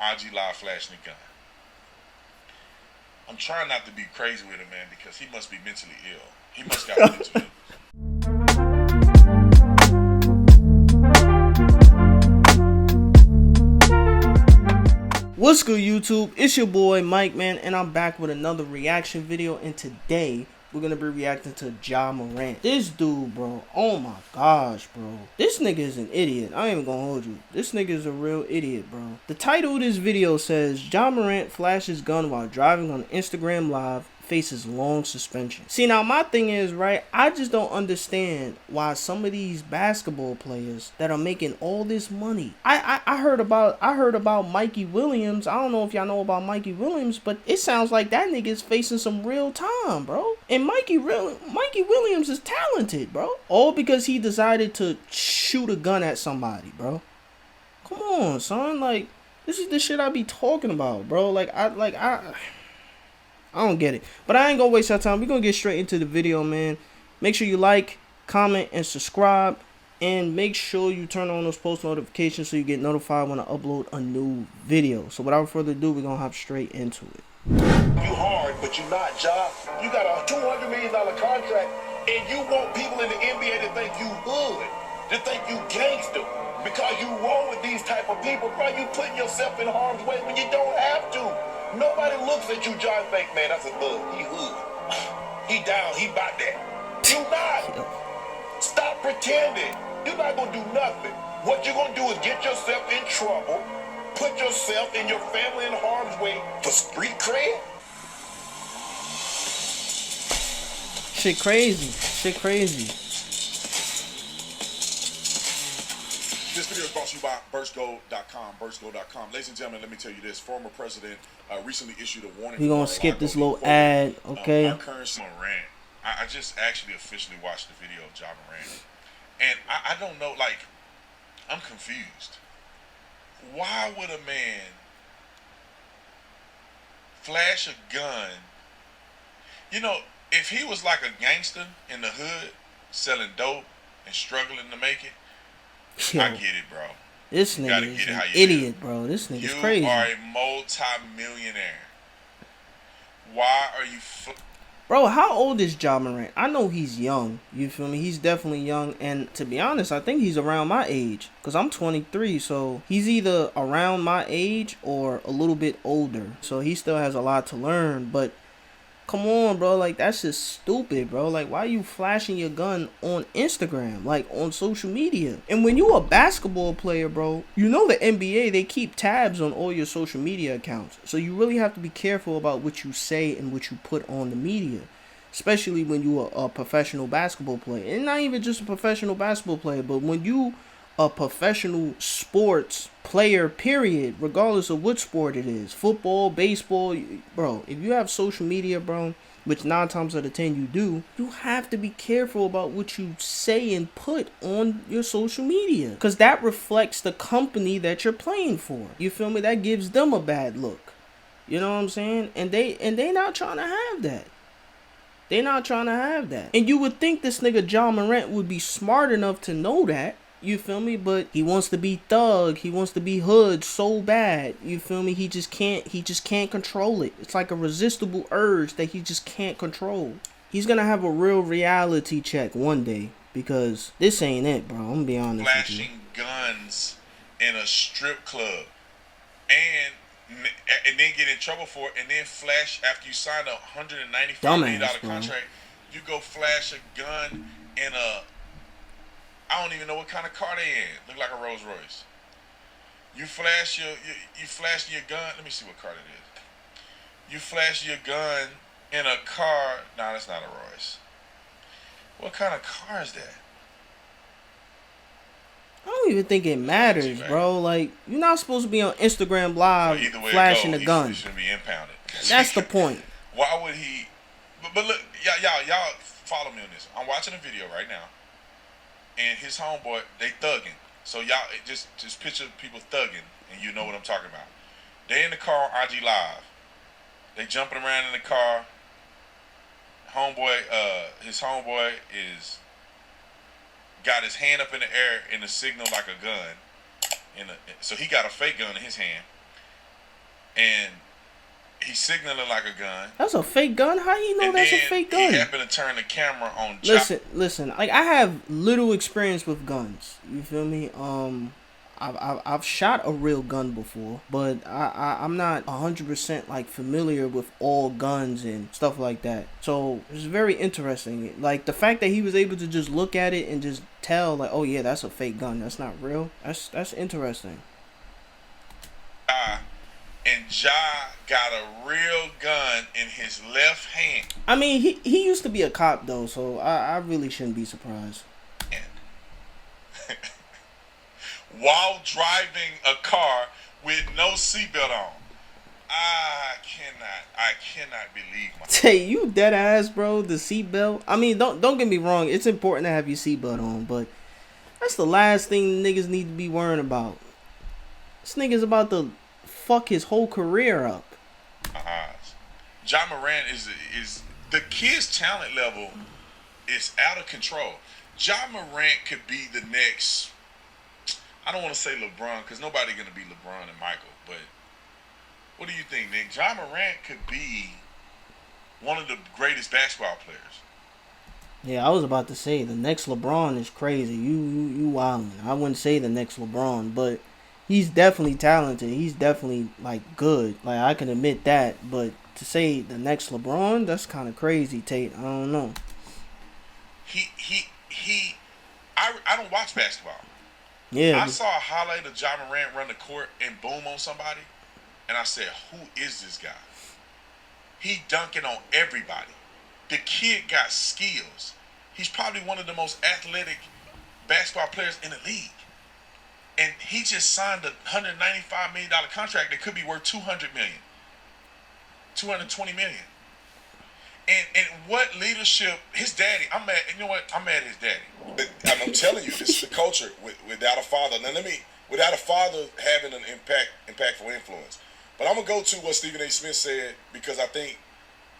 IG Live flashing a gun. I'm trying not to be crazy with him, man, because he must be mentally ill. He must got mental illness. What's good, YouTube? It's your boy Mike, man, and I'm back with another reaction video. And today we're gonna be reacting to Ja Morant. This dude, bro, oh my gosh, bro, this nigga is an idiot. I ain't even gonna hold you. This nigga is a real idiot, bro. The title of this video says Ja Morant flashes gun while driving on Instagram Live, faces long suspension. See, now my thing is, right, I just don't understand why some of these basketball players that are making all this money. I heard about Mikey Williams. I don't know if y'all know about Mikey Williams, but it sounds like that nigga is facing some real time, bro. And Mikey Williams is talented, bro. All because he decided to shoot a gun at somebody, bro. Come on, son. Like, this is the shit I be talking about, bro. I don't get it. But I ain't gonna waste our time. We're gonna get straight into the video, man. Make sure you like, comment, and subscribe. And make sure you turn on those post notifications so you get notified when I upload a new video. So without further ado, we're gonna hop straight into it. You hard, but you not, Ja. You got a $200 million contract, and you want people in the NBA to think you hood, to think you gangster. Because you roll with these type of people, bro, you putting yourself in harm's way when you don't have to. Nobody looks at you, John, think, man, that's a thug. He hood. He down. He about that. You not. Stop pretending. You're not going to do nothing. What you're going to do is get yourself in trouble, put yourself and your family in harm's way for street cred. Shit crazy. Shit crazy. This video is brought to you by burstgold.com. Ladies and gentlemen, let me tell you this. Former president recently issued a warning. We're going to skip this little ad, okay? Our current Morant. I just actually officially watched the video of Ja Morant. And I don't know, like, I'm confused. Why would a man flash a gun? You know, if he was like a gangster in the hood, selling dope and struggling to make it, Yo, I get it, bro. This nigga is an idiot, bro. This nigga's crazy. You are a multi-millionaire. Why are you... Bro, how old is Ja Morant? I know he's young. You feel me? He's definitely young. And to be honest, I think he's around my age. Because I'm 23, so he's either around my age or a little bit older. So he still has a lot to learn. But come on, bro. Like, that's just stupid, bro. Like, why are you flashing your gun on Instagram? Like, on social media? And when you a basketball player, bro, you know the NBA, they keep tabs on all your social media accounts. So you really have to be careful about what you say and what you put on the media. Especially when you are a professional basketball player. And not even just a professional basketball player, but when you a professional sports player, period, regardless of what sport it is, football, baseball, bro, if you have social media, bro, which 9 times out of 10 you do, you have to be careful about what you say and put on your social media, because that reflects the company that you're playing for. You feel me? That gives them a bad look. You know what I'm saying? And they not trying to have that. They're not trying to have that. And you would think this nigga Ja Morant would be smart enough to know that. You feel me? But he wants to be thug. He wants to be hood so bad. You feel me? He just can't control it. It's like a resistible urge that he just can't control. He's gonna have a real reality check one day, because this ain't it, bro. I'm gonna be honest with you. Flashing guns in a strip club and then get in trouble for it, and then flash after you sign a $195 million contract. You go flash a gun in a, I don't even know what kind of car they in. Look like a Rolls Royce. You flash your gun. Let me see what car it is. You flash your gun in a car. Nah, that's not a Royce. What kind of car is that? I don't even think it matters, bro. Like, you're not supposed to be on Instagram Live flashing a gun. He should be impounded. That's the point. Why would he? But look, y'all follow me on this. I'm watching a video right now, and his homeboy, they thugging. So y'all just picture people thugging, and you know what I'm talking about. They in the car on IG Live. They jumping around in the car. His homeboy is got his hand up in the air in a signal like a gun. So he got a fake gun in his hand. and he's signaling like a gun. That's a fake gun? How you know And that's a then fake gun? he happened to turn the camera on Ja. Listen. Like, I have little experience with guns. You feel me? I've shot a real gun before, but I'm not 100% like familiar with all guns and stuff like that. So it's very interesting. Like, the fact that he was able to just look at it and just tell, like, oh yeah, that's a fake gun. That's not real. That's interesting. And Ja got a real gun in his left hand. I mean, he used to be a cop though, so I really shouldn't be surprised. While driving a car with no seatbelt on. I cannot believe myself. Hey, you dead ass, bro. The seatbelt. I mean, don't get me wrong. It's important to have your seatbelt on, but that's the last thing niggas need to be worrying about. This nigga's about to fuck his whole career up. Ja Morant is the kid's talent level is out of control. Ja Morant could be the next. I don't want to say LeBron because nobody gonna be LeBron and Michael, but what do you think, Nick? Ja Morant could be one of the greatest basketball players. Yeah, I was about to say the next LeBron is crazy. You wildin'. I wouldn't say the next LeBron, but he's definitely talented. He's definitely like good. Like, I can admit that, but to say the next LeBron, that's kind of crazy, Tate. I don't know. I don't watch basketball. Yeah. I saw a highlight of Ja Morant run the court and boom on somebody, and I said, who is this guy? He dunking on everybody. The kid got skills. He's probably one of the most athletic basketball players in the league. And he just signed a $195 million contract that could be worth $200 million. $220 million. And what leadership, his daddy, I'm mad, you know what? I'm mad at his daddy. But I'm telling you, this is the culture without a father. Now without a father having an impactful influence. But I'm going to go to what Stephen A. Smith said, because I think,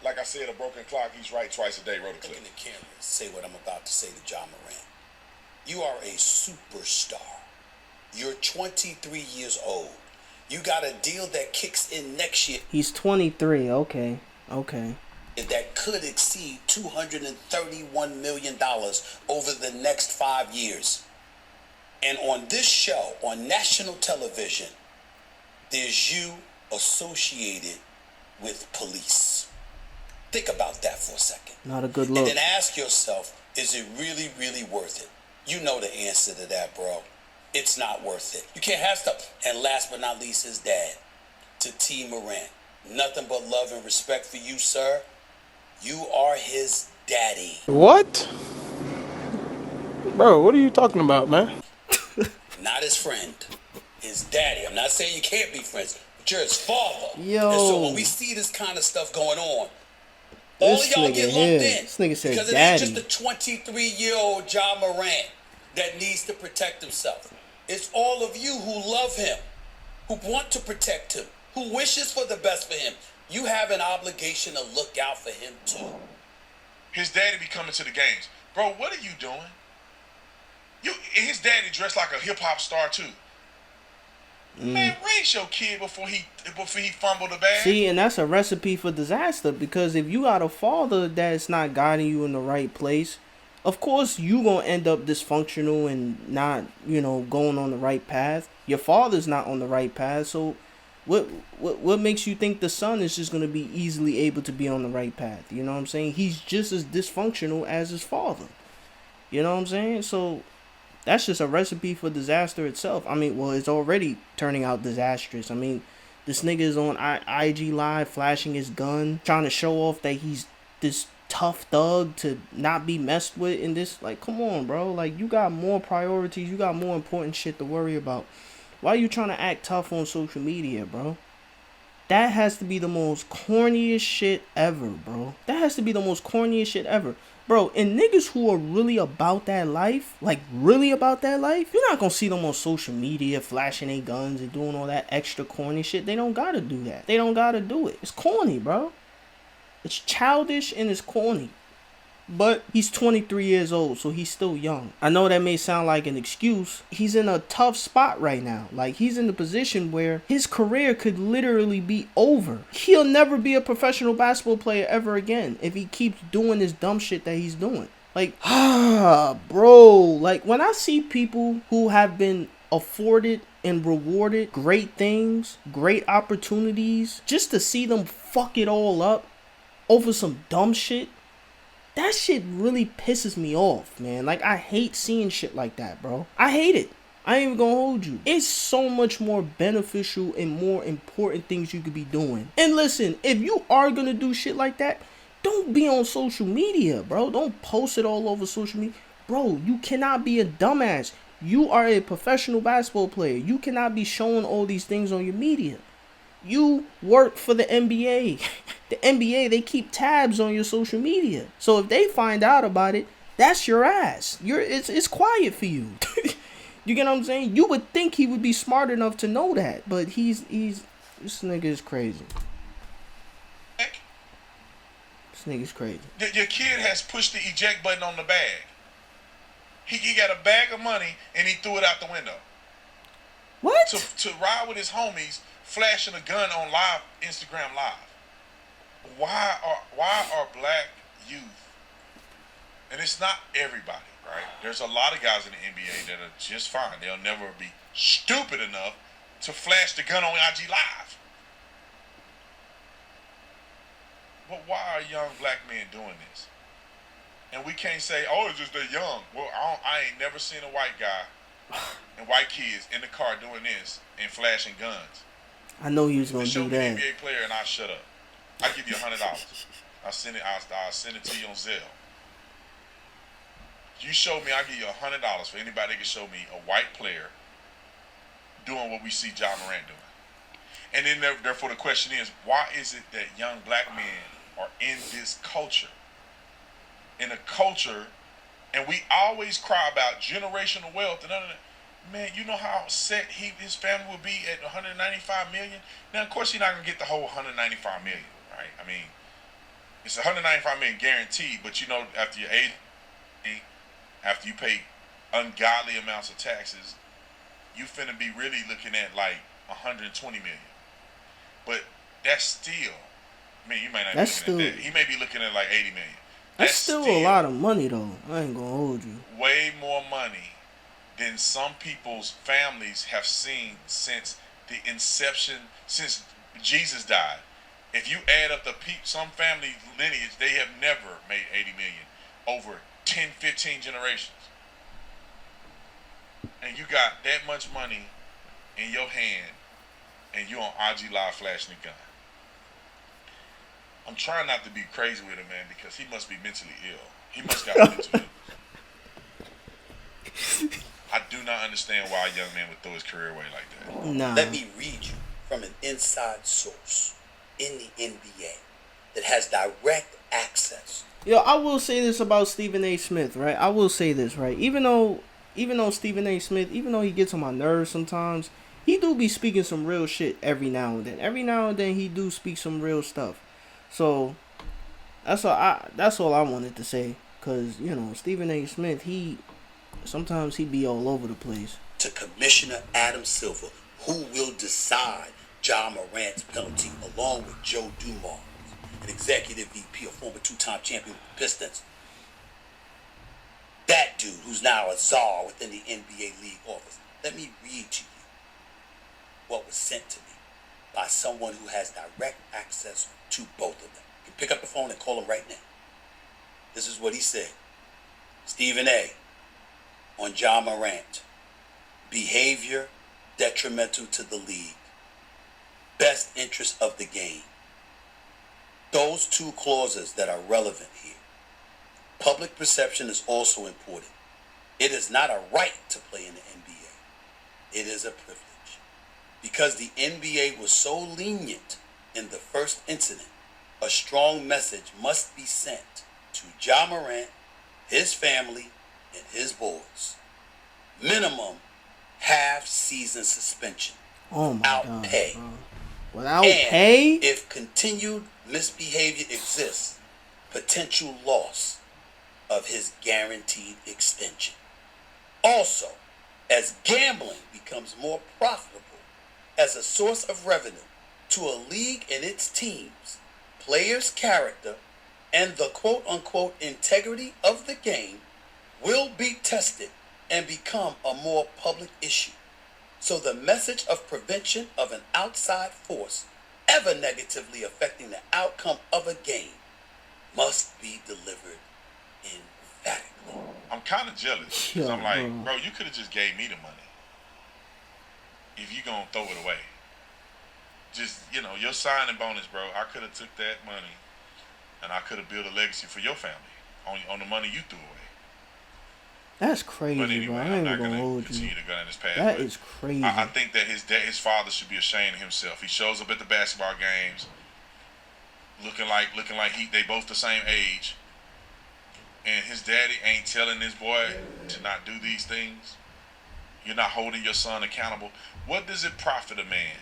like I said, a broken clock, he's right twice a day. Wrote a clip. Look in the camera, say what I'm about to say to Ja Morant. You are a superstar. You're 23 years old. You got a deal that kicks in next year. He's 23. Okay. That could exceed $231 million over the next 5 years. And on this show, on national television, there's you associated with police. Think about that for a second. Not a good look. And then ask yourself, is it really, really worth it? You know the answer to that, bro. It's not worth it. You can't have stuff. And last but not least, his dad, to T. Morant. Nothing but love and respect for you, sir. You are his daddy. What? Bro, what are you talking about, man? Not his friend. His daddy. I'm not saying you can't be friends, but you're his father. Yo. And so when we see this kind of stuff going on, all of y'all get lumped in. This nigga said because daddy. It ain't just a 23-year-old Ja Morant that needs to protect himself. It's all of you who love him, who want to protect him, who wishes for the best for him. You have an obligation to look out for him too. His daddy be coming to the games. Bro, what are you doing? His daddy dressed like a hip-hop star too. Man, raise your kid before he fumbled the bag. See, and that's a recipe for disaster, because if you got a father that's not guiding you in the right place, of course you gonna end up dysfunctional and not, going on the right path. Your father's not on the right path, so what makes you think the son is just gonna be easily able to be on the right path? You know what I'm saying? He's just as dysfunctional as his father. You know what I'm saying? So that's just a recipe for disaster itself. I mean, well, it's already turning out disastrous. I mean, this nigga is on IG Live flashing his gun, trying to show off that he's this tough thug to not be messed with in this. Like, come on, bro. Like, you got more priorities. You got more important shit to worry about. Why are you trying to act tough on social media, bro? That has to be the most corniest shit ever, bro. That has to be the most corniest shit ever. Bro, and niggas who are really about that life, like really about that life, you're not gonna see them on social media flashing their guns and doing all that extra corny shit. They don't gotta do that. They don't gotta do it. It's corny, bro. It's childish and it's corny. But he's 23 years old, so he's still young. I know that may sound like an excuse. He's in a tough spot right now. Like, he's in the position where his career could literally be over. He'll never be a professional basketball player ever again if he keeps doing this dumb shit that he's doing. Like, bro, like, when I see people who have been afforded and rewarded great things, great opportunities, just to see them fuck it all up over some dumb shit, that shit really pisses me off, man. Like, I hate seeing shit like that, bro. I hate it. I ain't even gonna hold you. It's so much more beneficial and more important things you could be doing. And listen, if you are gonna do shit like that, don't be on social media, bro. Don't post it all over social media. Bro, you cannot be a dumbass. You are a professional basketball player. You cannot be showing all these things on your media. You work for the NBA. The NBA, they keep tabs on your social media. So if they find out about it, that's your ass. It's quiet for you. You get what I'm saying? You would think he would be smart enough to know that, but he's this nigga is crazy. This nigga's crazy. Your kid has pushed the eject button on the bag. He got a bag of money and he threw it out the window. What? To ride with his homies, flashing a gun on live Instagram Live. Why are black youth, and it's not everybody, right? There's a lot of guys in the NBA that are just fine. They'll never be stupid enough to flash the gun on IG Live. But why are young black men doing this? And we can't say, oh, it's just they're young. Well, I ain't never seen a white guy and white kids in the car doing this and flashing guns. I know he was gonna do that. Show me an NBA player and I'll shut up. I'll give you $100. I'll send it to you on Zelle. You show me, I'll give you $100 for anybody that can show me a white player doing what we see Ja Morant doing. And then therefore the question is, why is it that young black men are in this culture? In a culture, and we always cry about generational wealth and man, you know how upset his family would be at 195 million? Now, of course, he's not gonna get the whole 195 million, right? I mean, it's 195 million guaranteed, but you know, after your age, after you pay ungodly amounts of taxes, you finna be really looking at like 120 million. But that's still, I mean, you might not be looking at that. He may be looking at like 80 million. That's still a lot of money, though. I ain't gonna hold you. Way more money than some people's families have seen since the inception, since Jesus died. If you add up some family lineage, they have never made 80 million over 10, 15 generations. And you got that much money in your hand, and you on IG Live flashing a gun. I'm trying not to be crazy with him, man, because he must be mentally ill. He must got mental illness. I do not understand why a young man would throw his career away like that. Nah. Let me read you from an inside source in the NBA that has direct access. Yo, I will say this about Stephen A. Smith, right? I will say this, right? Even though Stephen A. Smith, even though he gets on my nerves sometimes, he do be speaking some real shit every now and then. Every now and then he do speak some real stuff. So that's all I wanted to say, cause you know Stephen A. Smith, sometimes he be all over the place. To Commissioner Adam Silver, who will decide Ja Morant's penalty, along with Joe Dumars, an executive VP, a former two-time champion with the Pistons. That dude, who's now a czar within the NBA league office. Let me read to you what was sent to me by someone who has direct access to both of them. You can pick up the phone and call him right now. This is what he said. Stephen A. on Ja Morant. Behavior detrimental to the league. Best interest of the game. Those two clauses that are relevant here. Public perception is also important. It is not a right to play in the NBA. It is a privilege. Because the NBA was so lenient in the first incident, a strong message must be sent to Ja Morant, his family, and his boys. Minimum half-season suspension. Oh my without God, pay. bro. Without and pay? If continued misbehavior exists, potential loss of his guaranteed extension. Also, as gambling becomes more profitable as a source of revenue to a league and its teams, players' character, and the quote-unquote integrity of the game will be tested and become a more public issue. So the message of prevention of an outside force ever negatively affecting the outcome of a game must be delivered emphatically. I'm kind of jealous because I'm like, bro, you could have just gave me the money if you gonna throw it away. Just, your signing bonus, bro, I could have took that money and I could have built a legacy for your family on the money you threw away. That's crazy, but anyway, bro. I I'm not ain't gonna hold continue you. to go down this path. That is crazy. I think that his father should be ashamed of himself. He shows up at the basketball games, looking like they both the same age, and his daddy ain't telling this boy to not do these things. You're not holding your son accountable. What does it profit a man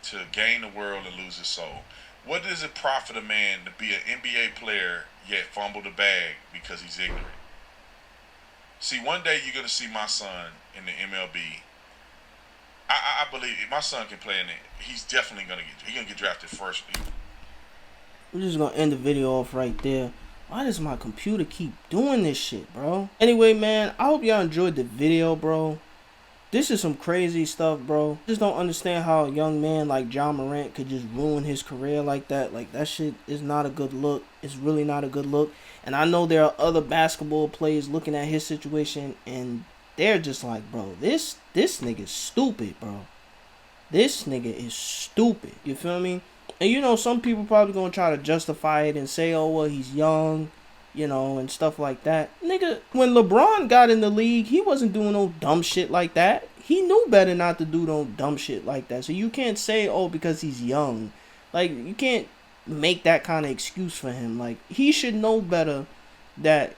to gain the world and lose his soul? What does it profit a man to be an NBA player yet fumble the bag because he's ignorant? See, one day you're going to see my son in the MLB. I believe if my son can play in it, he's definitely going to get drafted first. We're just going to end the video off right there. Why does my computer keep doing this shit, bro? Anyway, man, I hope y'all enjoyed the video, bro. This is some crazy stuff, bro. Just don't understand how a young man like Ja Morant could just ruin his career like that. Like, that shit is not a good look. It's really not a good look. And I know there are other basketball players looking at his situation and they're just like, bro, this nigga's stupid, bro. This nigga is stupid. You feel me? And some people probably gonna try to justify it and say, oh, well, he's young, and stuff like that. Nigga, when LeBron got in the league, he wasn't doing no dumb shit like that. He knew better not to do no dumb shit like that. So you can't say, oh, because he's young. Like, you can't make that kind of excuse for him. Like, he should know better that,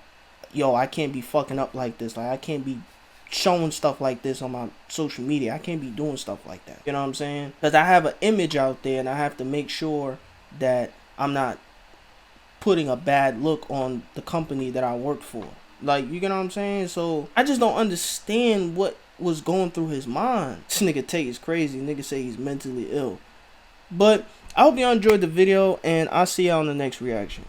I can't be fucking up like this. Like, I can't be showing stuff like this on my social media. I can't be doing stuff like that. You know what I'm saying? Because I have an image out there and I have to make sure that I'm not putting a bad look on the company that I work for. Like, you get what I'm saying? So I just don't understand what was going through his mind. This nigga Tate is crazy. Nigga say he's mentally ill. But I hope y'all enjoyed the video and I'll see y'all on the next reaction.